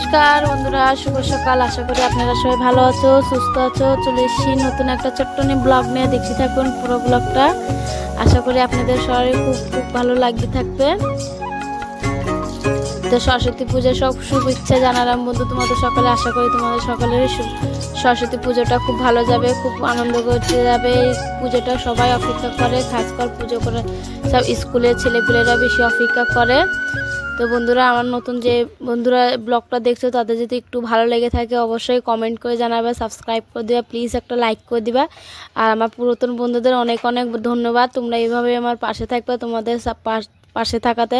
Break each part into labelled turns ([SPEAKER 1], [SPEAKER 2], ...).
[SPEAKER 1] নমস্কার বন্ধুরা, শুভ সকাল। আশা করি আপনারা সবাই ভালো আছো, সুস্থ আছো। চলে এসেছি নতুন একটা ছোট্ট ব্লগ নিয়ে। দেখতে থাকুন পুরো ব্লগটা। আশা করি আপনাদের সবাই খুব ভালো লাগতে থাকবে। তো সরস্বতী পূজার সব শুভেচ্ছা জানালাম বন্ধু তোমাদের সকালে। আশা করি তোমাদের সকলের সরস্বতী পুজোটা খুব ভালো যাবে, খুব আনন্দ করতে যাবে। এই পুজোটা সবাই অপেক্ষা করে, খাস করে পুজো করে সব স্কুলের ছেলেপিলেরা বেশি অপেক্ষা করে। তো বন্ধুরা, আমার নতুন যে বন্ধুরা ব্লগটা দেখছো তাদের যদি একটু ভালো লেগে থাকে অবশ্যই কমেন্ট করে জানাবে, সাবস্ক্রাইব করে দিবা, প্লিজ একটা লাইক করে দিবা। আর আমার পুরাতন বন্ধুদের অনেক ধন্যবাদ। তোমরা এইভাবে আমার পাশে থাকবে। তোমাদের পাশে থাকাতে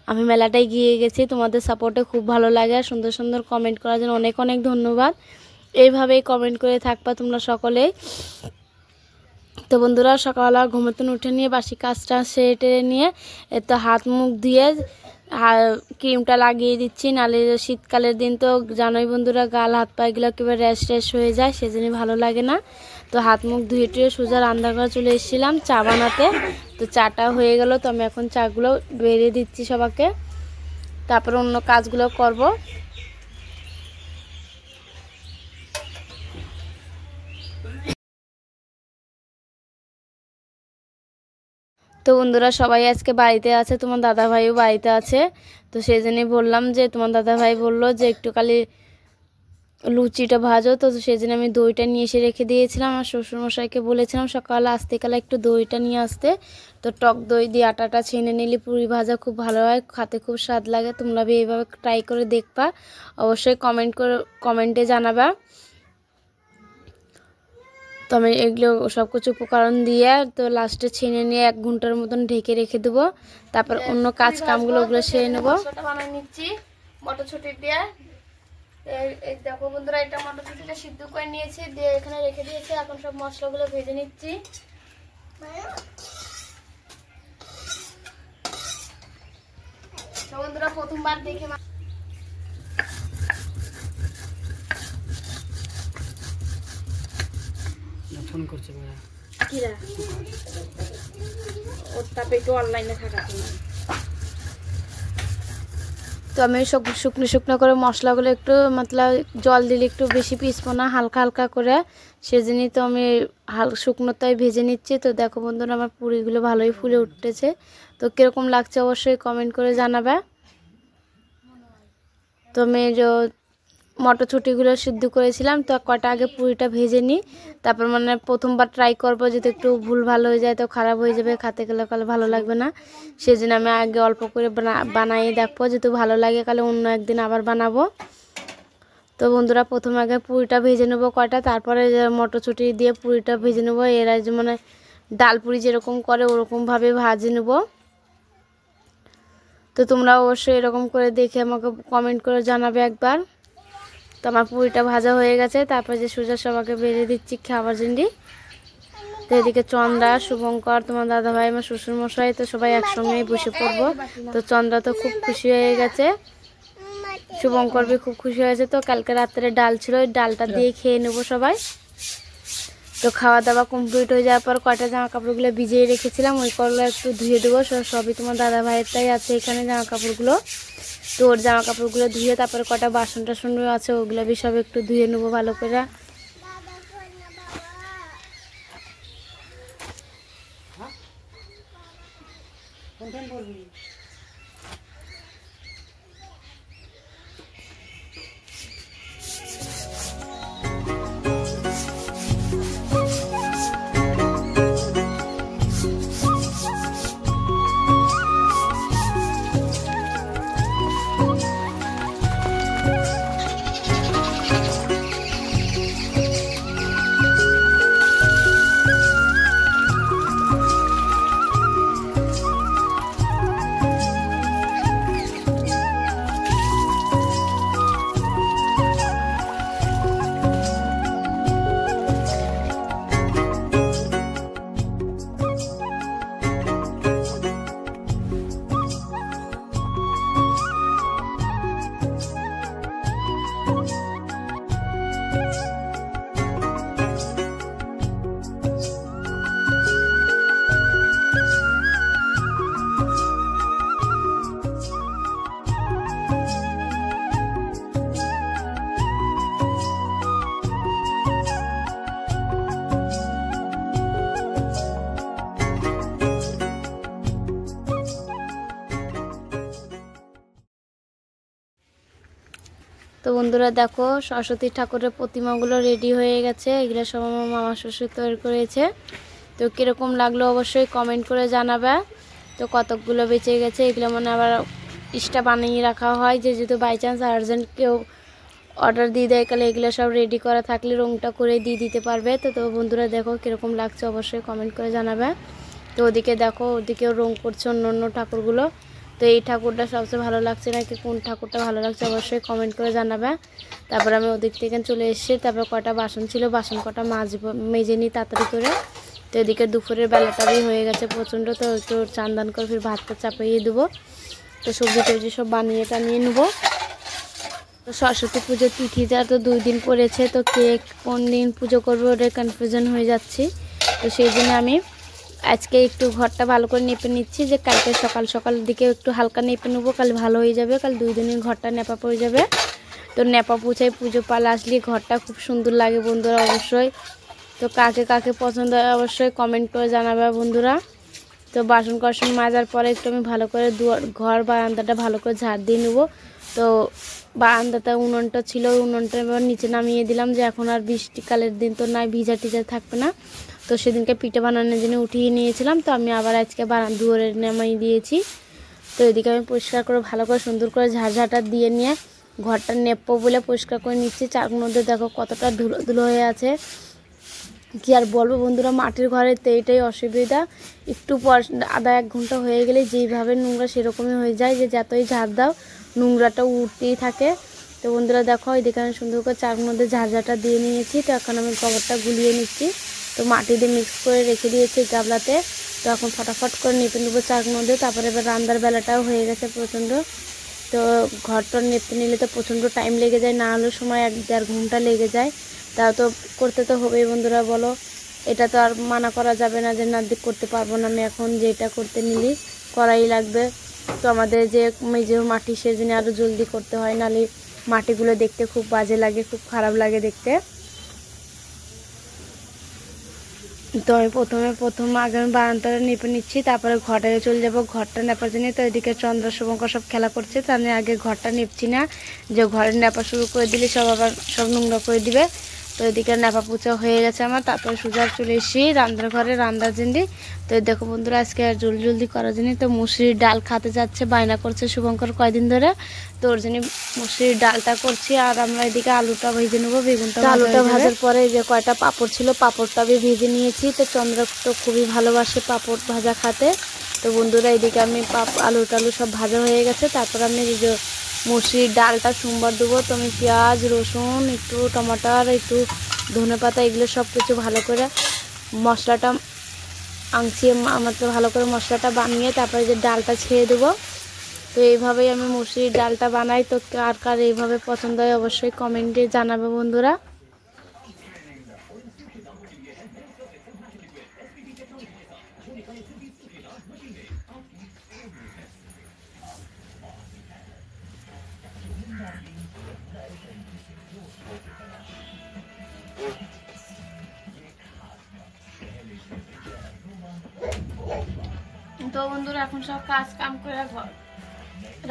[SPEAKER 1] আমি মেলাটায় গিয়ে গেছি। তোমাদের সাপোর্টে খুব ভালো লাগে। সুন্দর কমেন্ট করার জন্য অনেক ধন্যবাদ। এইভাবেই কমেন্ট করে থাকবা তোমরা সকলেই। তো বন্ধুরা, সকালবেলা ঘুমোতে উঠে নিয়ে বাসি কাজটা সেরে নিয়ে তো হাত মুখ ধুয়ে ক্রিমটা লাগিয়ে দিচ্ছি। নালে শীতকালের দিন তো জানোই বন্ধুরা, গাল হাত পাগুলো একেবারে র্যাশ হয়ে যায়, সেজন্য ভালো লাগে না। তো হাত মুখ ধুয়ে টুয়ে সোজা রান্নাঘরে চলে এসেছিলাম চা বানাতে। তো চাটা হয়ে গেল, তো আমি এখন চাগুলো বেরিয়ে দিচ্ছি সবাইকে, তারপরে অন্য কাজগুলো করব। তো বন্ধুরা, সবাই আজকে বাড়িতে আছে, তোমার দাদা ভাইও বাড়িতে আছে। তো সেই জন্যই বললাম যে তোমার দাদা ভাই বললো যে একটু খালি লুচিটা ভাজো। তো সেই জন্য আমি দইটা নিয়ে এসে রেখে দিয়েছিলাম। আমার শ্বশুরমশাইকে বলেছিলাম সকালে আসতেকালে একটু দইটা নিয়ে আসতে। তো টক দই দিয়ে আটাটা ছেনে নিলে পুরি ভাজা খুব ভালো হয়, খেতে খুব স্বাদ লাগে। তোমরা এইভাবে ট্রাই করে দেখবা, অবশ্যই কমেন্টে জানাবা। তো আমি এগুলো সব কিছু উপকরণ দিয়ে তো লাস্টে ছেনে নিয়ে 1 ঘন্টার মতন ঢেকে রেখে দেবো। তারপর অন্য কাজকামগুলো ওগুলো সেরে নেবো। বানিয়ে নিচ্ছি মটরশুঁটি দিয়ে। এই দেখো বন্ধুরা, এটা মটরশুঁটিটা সিদ্ধ করে নিয়েছি, দিয়ে এখানে রেখে দিয়েছি। এখন সব মশলাগুলো ভেজে নিচ্ছি। তো বন্ধুরা, প্রথমবার দেখে ফোন করছে কিরা ওর তাপে একটু অনলাইনে থাকাছে না। তো আমি সব শুকনো করে মশলাগুলো একটু জল দিলে একটু বেশি পিসবো না, হালকা করে, সেজন্যই তো আমি শুকনোটাই ভেজে নিচ্ছি। তো দেখো বন্ধুরা, আমার পুরিগুলো ভালোই ফুলে উঠতেছে। তো কীরকম লাগছে অবশ্যই কমেন্ট করে জানাবে। তো আমি মটরশুঁটিগুলো সিদ্ধ করেছিলাম, তো কটা আগে পুরিটা ভেজে নিই। তারপর প্রথমবার ট্রাই করবো, যদি একটু ভুল ভালো হয়ে যায় তো খারাপ হয়ে যাবে, খেতে গেলে কালে ভালো লাগবে না। সেই জন্য আমি আগে অল্প করে বানিয়ে দেখবো, যদি ভালো লাগে তাহলে অন্য একদিন আবার বানাবো। তো বন্ধুরা, প্রথমে আগে পুরিটা ভেজে নেবো কয়টা, তারপরে মটরশুঁটি দিয়ে পুরিটা ভেজে নেবো। এরা ডাল পুরি যেরকম করে ওরকমভাবে ভাজে নেবো। তো তোমরা অবশ্যই এরকম করে দেখে আমাকে কমেন্ট করে জানাবে একবার। তো আমার পুরিটা ভাজা হয়ে গেছে। তারপর যে সোজা সবাইকে বেরিয়ে দিচ্ছি খাবার জন্য। তো এদিকে চন্দ্রা, শুভঙ্কর, তোমার দাদাভাই, আমার শ্বশুরমশাই, তো সবাই একসঙ্গেই বসে পড়বো। তো চন্দ্রা তো খুব খুশি হয়ে গেছে, শুভঙ্কর भी খুব খুশি হয়েছে। তো কালকে রাত্রে ডাল ছিল, ওই ডালটা দিয়ে খেয়ে নেবো সবাই। তো খাওয়া দাওয়া কমপ্লিট হয়ে যাওয়ার পর কয়টা জামা কাপড়গুলো ভিজিয়ে রেখেছিলাম, ওই করলো একটু ধুয়ে দেবো। সবই তোমার দাদা ভাইয়েরটাই আছে এখানে জামা কাপড়গুলো। তো ওর জামা কাপড়গুলো ধুয়ে তারপরে কটা বাসন টাসন আছে ওগুলো সব একটু ধুয়ে নেবো ভালো করে। তো বন্ধুরা দেখো সরস্বতী ঠাকুরের প্রতিমাগুলো রেডি হয়ে গেছে। এগুলো সব আমার মামা শ্বশুর তৈরি করেছে। তো কীরকম লাগলো অবশ্যই কমেন্ট করে জানাবে। তো কতকগুলো বেঁচে গেছে, এগুলো মানে আবার ইস্টা বানিয়ে রাখা হয় যে যদি বাই চান্স আর্জেন্ট কেউ অর্ডার দিয়ে দেয় তাহলে এগুলো সব রেডি করা থাকলে রঙটা করে দিয়ে দিতে পারবে। তো বন্ধুরা দেখো কীরকম লাগছে অবশ্যই কমেন্ট করে জানাবে। তো ওদিকে দেখো ওদিকেও রঙ করছে অন্য অন্য ঠাকুরগুলো। তো এই ঠাকুরটা সবচেয়ে ভালো লাগছে নাকি কোন ঠাকুরটা ভালো লাগছে অবশ্যই কমেন্ট করে জানাবে। তারপর আমি ওদিক থেকে চলে এসেছি। তারপর কটা বাসন ছিল, বাসন কটা মেজে নিই তাড়াতাড়ি করে। তো এদিকে দুপুরের বেলাটাই হয়ে গেছে প্রচণ্ড। তো একটু চান্দান করে ফির ভাতটা চাপিয়ে দেবো। তো সবজি টবজি সব বানিয়ে টানিয়ে নেবো। তো সরস্বতী পুজোর তিথিটা তো 2 দিন পড়েছে। তো কে কোন দিন পুজো করবো ওটা কনফিউশন হয়ে যাচ্ছি। তো সেই জন্য আমি আজকে একটু ঘরটা ভালো করে নেপে নিচ্ছি, যে কালকে সকাল সকাল দিকে একটু হালকা নেপে নেবো, কাল ভালো হয়ে যাবে। কাল 2 দিনের ঘরটা নেপা পড়ে যাবে। তো নেপা পুছায় পুজো পালা আসলে ঘরটা খুব সুন্দর লাগে বন্ধুরা অবশ্যই। তো কাকে কাকে পছন্দ হয় অবশ্যই কমেন্ট করে জানাবে বন্ধুরা। তো বাসন কাসন মাজার পরে একটু আমি ভালো করে ঘর বারান্দাটা ভালো করে ঝাড় দিয়ে নেবো। তো বারান্দাতে উনুনটা ছিল, উনুনটা এবার নিচে নামিয়ে দিলাম, যে এখন আর বৃষ্টিকালের দিন তো নাই, ভিজা টিজা থাকবে না। তো সেদিনকে পিঠে বানানোর জন্য উঠিয়ে নিয়েছিলাম। তো আমি আবার আজকে দুয়ারে নামিয়ে দিয়েছি। তো এদিকে আমি পরিষ্কার করে ভালো করে সুন্দর করে ঝাড়ঝাটা দিয়ে নিয়ে ঘরটা নেপো বলে পরিষ্কার করে নিচ্ছি। চার মধ্যে দেখো কতটা ধুলো ধুলো হয়ে আছে, কি আর বলবো বন্ধুরা। মাটির ঘরে তো এইটাই অসুবিধা, একটু পর আধা 1 ঘন্টা হয়ে গেলে যেইভাবে নোংরা সেরকমই হয়ে যায়, যে যতই ঝাড় দাও নোংরাটা উঠতেই থাকে। তো বন্ধুরা দেখো এদিকে আমি সুন্দর করে চার মধ্যে ঝাড়ঝাটা দিয়ে নিয়েছি। তো এখন আমি গোবরটা গুলিয়ে নিচ্ছি। তো মাটি দিয়ে মিক্স করে রেখে দিয়েছি গাবলাতে। তো এখন ফটাফট করে নেপে নেবো চার মধ্যে। তারপরে এবার রান্নার বেলাটাও হয়ে গেছে প্রচণ্ড। তো ঘরটা নেপে নিলে তো প্রচণ্ড টাইম লেগে যায়, না হলে সময় 1-1.5 ঘন্টা লেগে যায়। তাও তো করতে তো হবেই বন্ধুরা বলো, এটা তো আর মানা করা যাবে না যে না করতে পারবো না আমি, এখন যেটা করতে নিলি করাই লাগবে। তো আমাদের যে মেঝে মাটি সেজন্য আরও জলদি করতে হয়, নাহলে মাটিগুলো দেখতে খুব বাজে লাগে, খুব খারাপ লাগে দেখতে। তো আমি প্রথম আগে আমি বারান্দাটা নেপে নিচ্ছি, তারপরে ঘরটায় চলে যাবো ঘরটা নেপার জন্য। তো এদিকে চন্দ্র শুভঙ্কর সব খেলা করছে, তার আগে ঘরটা নেপছি না, যে ঘরে নেপা শুরু করে দিলে সব আবার সব নোংরা করে দিবে। তো এদিকে নেপা পুচা হয়ে গেছে আমার। তারপরে সুজার চলে এসেছি রান্নার ঘরে রান্নার জন্য। তো দেখো বন্ধুরা আজকে আর জলদি করার জন্য তো মুসুরির ডাল খেতে যাচ্ছে, বায়না করছে শুভঙ্কর কয়দিন ধরে। তো ওর জন্য মুসুরির ডালটা করছি, আর আমরা এদিকে আলুটা ভেজে নেবো, বেগুনটা আলুটা ভাজার পরে যে কয়টা পাঁপড় ছিল পাঁপড়টা আমি ভেজে নিয়েছি। তো চন্দ্র তো খুবই ভালোবাসে পাঁপড় ভাজা খেতে। তো বন্ধুরা এদিকে আমি আলু টালু সব ভাজা হয়ে গেছে। তারপর আমি এই যে মুসুরির ডালটা সোমবার দেবো। তো আমি পেঁয়াজ রসুন একটু টমাটার একটু ধনেপাতা এগুলো সব কিছু ভালো করে মশলাটা আংচিয়ে আমার তো ভালো করে মশলাটা বানিয়ে তারপরে যে ডালটা ছেড়ে দেবো। তো এইভাবেই আমি মুসুরির ডালটা বানাই। তো কার কার এইভাবে পছন্দ হয় অবশ্যই কমেন্টে জানাবে বন্ধুরা। তো বন্ধুরা এখন সব কাজ কাম করে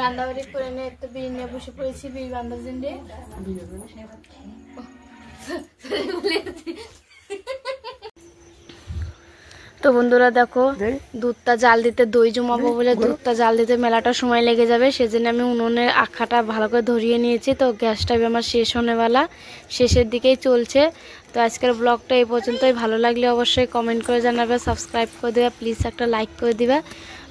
[SPEAKER 1] রান্নাবাড়ি করে নিয়ে একটু বিড়ি নিয়ে বসে পড়েছি, বিড়ি বান্ধার জন্য। তো বন্ধুরা দেখো দুধটা জাল দিতে দই জমাবো বলে দুধটা জাল দিতে মেলাটা সময় লেগে যাবে, সেজন্য আমি উনুনের আখাটা ভালো করে ধরিয়ে নিয়েছি। তো গ্যাসটা আমার শেষ হনেওয়ালা, শেষের দিকেই চলছে। তো আজকের ব্লগটা এই পর্যন্তই। ভালো লাগলে অবশ্যই কমেন্ট করে জানাবে, সাবস্ক্রাইব করে দেবে, প্লিজ একটা লাইক করে দিবে।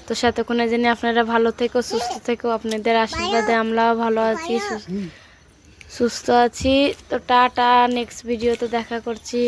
[SPEAKER 1] তো সাথেক্ষণে জেনে আপনারা ভালো থেকো সুস্থ থেকো, আপনাদের আশীর্বাদে আমরাও ভালো আছি সুস্থ আছি। তো টাটা, নেক্সট ভিডিওতে দেখা করছি।